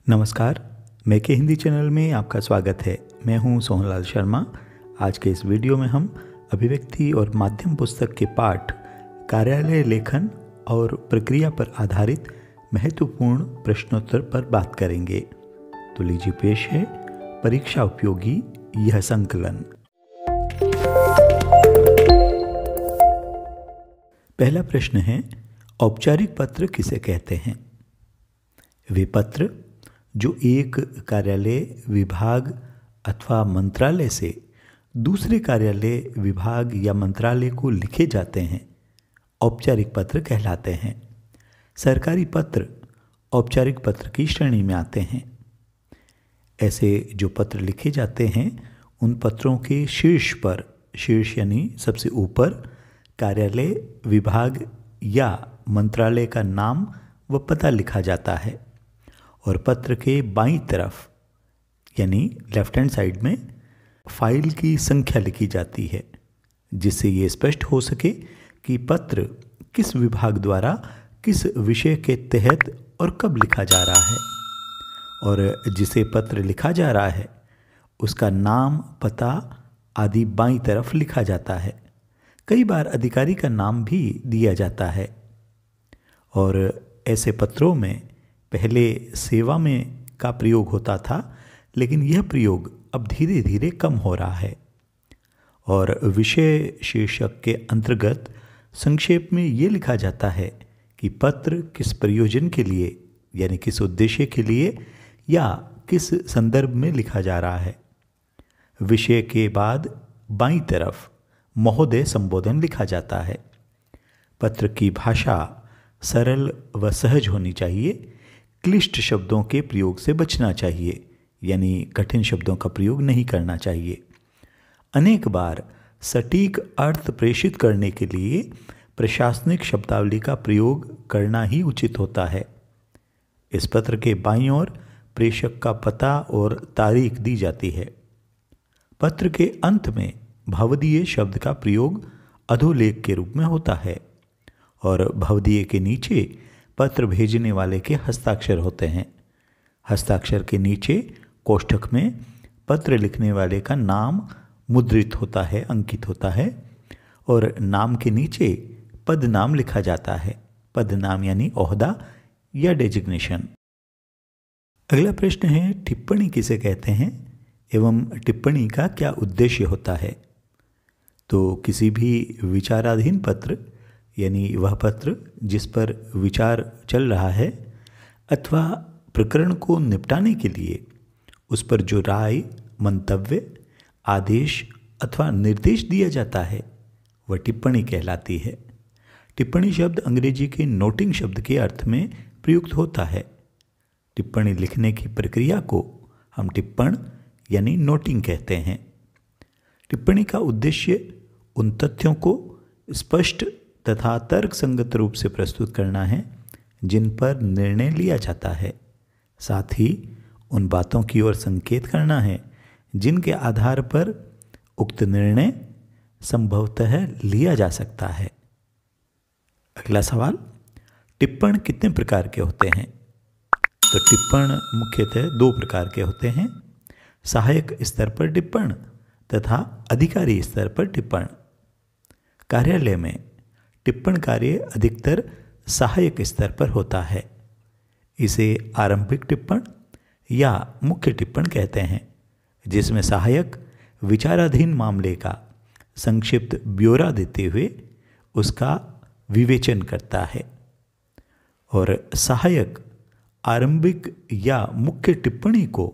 नमस्कार, मैं के हिंदी चैनल में आपका स्वागत है। मैं हूं सोहनलाल शर्मा। आज के इस वीडियो में हम अभिव्यक्ति और माध्यम पुस्तक के पाठ कार्यालय लेखन और प्रक्रिया पर आधारित महत्वपूर्ण प्रश्नोत्तर पर बात करेंगे। तो लीजिए पेश है परीक्षा उपयोगी यह संकलन। पहला प्रश्न है, औपचारिक पत्र किसे कहते हैं? वे पत्र जो एक कार्यालय, विभाग अथवा मंत्रालय से दूसरे कार्यालय, विभाग या मंत्रालय को लिखे जाते हैं, औपचारिक पत्र कहलाते हैं। सरकारी पत्र औपचारिक पत्र की श्रेणी में आते हैं। ऐसे जो पत्र लिखे जाते हैं, उन पत्रों के शीर्ष पर, शीर्ष यानी सबसे ऊपर, कार्यालय, विभाग या मंत्रालय का नाम व पता लिखा जाता है और पत्र के बाईं तरफ यानी लेफ्ट हैंड साइड में फाइल की संख्या लिखी जाती है, जिससे ये स्पष्ट हो सके कि पत्र किस विभाग द्वारा किस विषय के तहत और कब लिखा जा रहा है। और जिसे पत्र लिखा जा रहा है उसका नाम, पता आदि बाईं तरफ लिखा जाता है। कई बार अधिकारी का नाम भी दिया जाता है। और ऐसे पत्रों में पहले सेवा में का प्रयोग होता था, लेकिन यह प्रयोग अब धीरे धीरे कम हो रहा है। और विषय शीर्षक के अंतर्गत संक्षेप में ये लिखा जाता है कि पत्र किस प्रयोजन के लिए यानी किस उद्देश्य के लिए या किस संदर्भ में लिखा जा रहा है। विषय के बाद बाईं तरफ महोदय संबोधन लिखा जाता है। पत्र की भाषा सरल व सहज होनी चाहिए। क्लिष्ट शब्दों के प्रयोग से बचना चाहिए, यानी कठिन शब्दों का प्रयोग नहीं करना चाहिए। अनेक बार सटीक अर्थ प्रेषित करने के लिए प्रशासनिक शब्दावली का प्रयोग करना ही उचित होता है। इस पत्र के बाईं ओर प्रेषक का पता और तारीख दी जाती है। पत्र के अंत में भवदीय शब्द का प्रयोग अधोलेख के रूप में होता है और भवदीय के नीचे पत्र भेजने वाले के हस्ताक्षर होते हैं। हस्ताक्षर के नीचे कोष्ठक में पत्र लिखने वाले का नाम मुद्रित होता है, अंकित होता है, और नाम के नीचे पद नाम लिखा जाता है। पद नाम यानी ओहदा या डेजिग्नेशन। अगला प्रश्न है, टिप्पणी किसे कहते हैं एवं टिप्पणी का क्या उद्देश्य होता है? तो किसी भी विचाराधीन पत्र यानी वह पत्र जिस पर विचार चल रहा है अथवा प्रकरण को निपटाने के लिए उस पर जो राय, मंतव्य, आदेश अथवा निर्देश दिया जाता है वह टिप्पणी कहलाती है। टिप्पणी शब्द अंग्रेजी के नोटिंग शब्द के अर्थ में प्रयुक्त होता है। टिप्पणी लिखने की प्रक्रिया को हम टिप्पण यानी नोटिंग कहते हैं। टिप्पणी का उद्देश्य उन तथ्यों को स्पष्ट तथा तर्क संगत रूप से प्रस्तुत करना है जिन पर निर्णय लिया जाता है। साथ ही उन बातों की ओर संकेत करना है जिनके आधार पर उक्त निर्णय संभवतः लिया जा सकता है। अगला सवाल, टिप्पण कितने प्रकार के होते हैं? तो टिप्पण मुख्यतः दो प्रकार के होते हैं, सहायक स्तर पर टिप्पण तथा अधिकारी स्तर पर टिप्पण। कार्यालय में टिप्पण कार्य अधिकतर सहायक स्तर पर होता है। इसे आरंभिक टिप्पण या मुख्य टिप्पण कहते हैं, जिसमें सहायक विचाराधीन मामले का संक्षिप्त ब्यौरा देते हुए उसका विवेचन करता है। और सहायक आरंभिक या मुख्य टिप्पणी को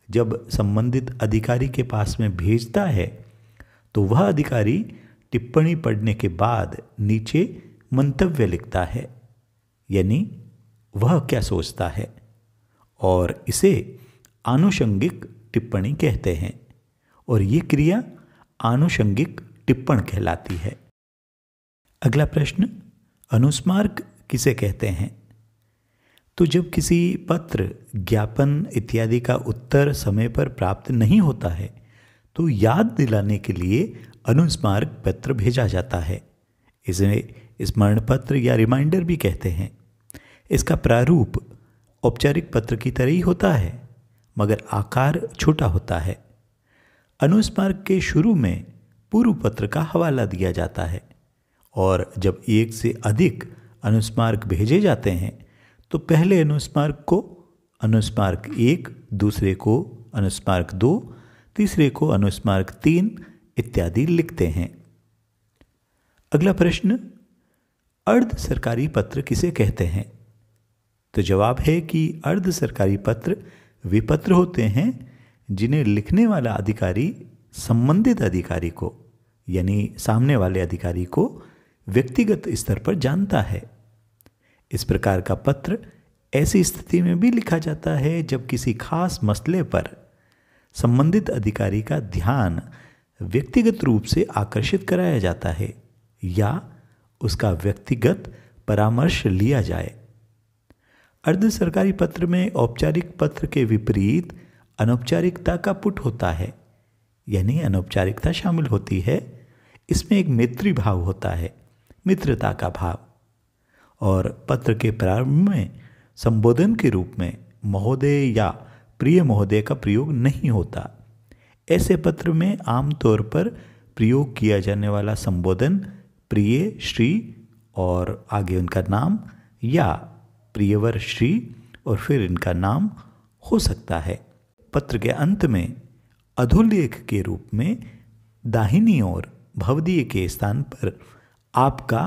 जब संबंधित अधिकारी के पास में भेजता है तो वह अधिकारी टिप्पणी पढ़ने के बाद नीचे मंतव्य लिखता है, यानी वह क्या सोचता है, और इसे आनुषंगिक टिप्पणी कहते हैं। और ये क्रिया आनुषंगिक टिप्पण कहलाती है। अगला प्रश्न, अनुस्मारक किसे कहते हैं? तो जब किसी पत्र, ज्ञापन इत्यादि का उत्तर समय पर प्राप्त नहीं होता है तो याद दिलाने के लिए अनुस्मारक पत्र भेजा जाता है। इसे स्मरण पत्र या रिमाइंडर भी कहते हैं। इसका प्रारूप औपचारिक पत्र की तरह ही होता है, मगर आकार छोटा होता है। अनुस्मारक के शुरू में पूर्व पत्र का हवाला दिया जाता है और जब एक से अधिक अनुस्मारक भेजे जाते हैं तो पहले अनुस्मारक को अनुस्मारक 1, दूसरे को अनुस्मारक 2, तीसरे को अनुस्मारक 3 इत्यादि लिखते हैं। अगला प्रश्न, अर्ध सरकारी पत्र किसे कहते हैं? तो जवाब है कि अर्ध सरकारी पत्र वे पत्र होते हैं जिन्हें लिखने वाला अधिकारी संबंधित अधिकारी को यानी सामने वाले अधिकारी को व्यक्तिगत स्तर पर जानता है। इस प्रकार का पत्र ऐसी स्थिति में भी लिखा जाता है जब किसी खास मसले पर संबंधित अधिकारी का ध्यान व्यक्तिगत रूप से आकर्षित कराया जाता है या उसका व्यक्तिगत परामर्श लिया जाए। अर्ध सरकारी पत्र में औपचारिक पत्र के विपरीत अनौपचारिकता का पुट होता है, यानी अनौपचारिकता शामिल होती है। इसमें एक मैत्री भाव होता है, मित्रता का भाव, और पत्र के प्रारंभ में संबोधन के रूप में महोदय या प्रिय महोदय का प्रयोग नहीं होता। ऐसे पत्र में आमतौर पर प्रयोग किया जाने वाला संबोधन प्रिय श्री और आगे उनका नाम या प्रियवर श्री और फिर इनका नाम हो सकता है। पत्र के अंत में अधोलेख के रूप में दाहिनी ओर भवदीय के स्थान पर आपका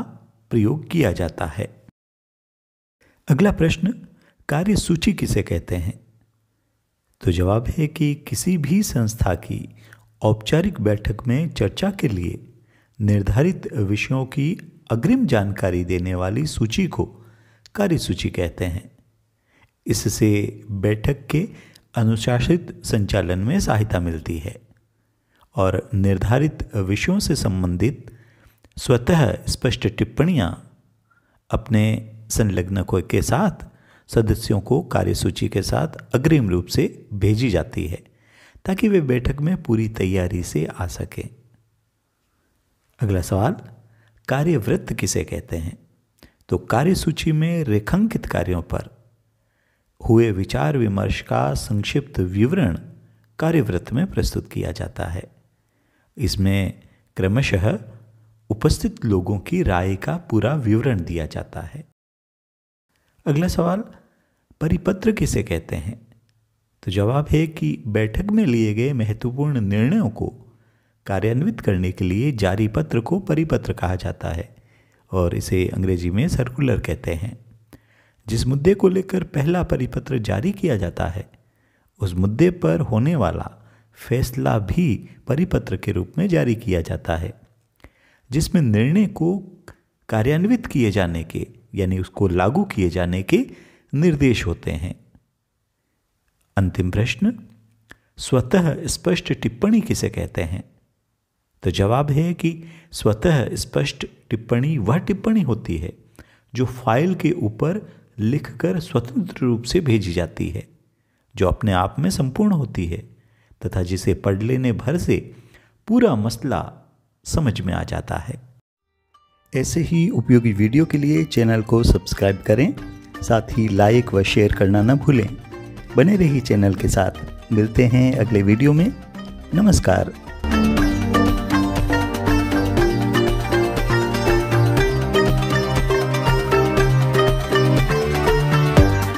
प्रयोग किया जाता है। अगला प्रश्न, कार्य सूची किसे कहते हैं? तो जवाब है कि किसी भी संस्था की औपचारिक बैठक में चर्चा के लिए निर्धारित विषयों की अग्रिम जानकारी देने वाली सूची को कार्य सूची कहते हैं। इससे बैठक के अनुशासित संचालन में सहायता मिलती है और निर्धारित विषयों से संबंधित स्वतः स्पष्ट टिप्पणियां अपने संलग्नकों के साथ सदस्यों को कार्यसूची के साथ अग्रिम रूप से भेजी जाती है ताकि वे बैठक में पूरी तैयारी से आ सकें। अगला सवाल, कार्यवृत्त किसे कहते हैं? तो कार्यसूची में रेखांकित कार्यों पर हुए विचार विमर्श का संक्षिप्त विवरण कार्यवृत्त में प्रस्तुत किया जाता है। इसमें क्रमशः उपस्थित लोगों की राय का पूरा विवरण दिया जाता है। अगला सवाल, परिपत्र किसे कहते हैं? तो जवाब है कि बैठक में लिए गए महत्वपूर्ण निर्णयों को कार्यान्वित करने के लिए जारी पत्र को परिपत्र कहा जाता है और इसे अंग्रेजी में सर्कुलर कहते हैं। जिस मुद्दे को लेकर पहला परिपत्र जारी किया जाता है उस मुद्दे पर होने वाला फैसला भी परिपत्र के रूप में जारी किया जाता है, जिसमें निर्णय को कार्यान्वित किए जाने के यानी उसको लागू किए जाने के निर्देश होते हैं। अंतिम प्रश्न, स्वतः स्पष्ट टिप्पणी किसे कहते हैं? तो जवाब है कि स्वतः स्पष्ट टिप्पणी वह टिप्पणी होती है जो फाइल के ऊपर लिखकर स्वतंत्र रूप से भेजी जाती है, जो अपने आप में संपूर्ण होती है तथा जिसे पढ़ लेने भर से पूरा मसला समझ में आ जाता है। ऐसे ही उपयोगी वीडियो के लिए चैनल को सब्सक्राइब करें, साथ ही लाइक व शेयर करना न भूलें। बने रहिए चैनल के साथ। मिलते हैं अगले वीडियो में। नमस्कार।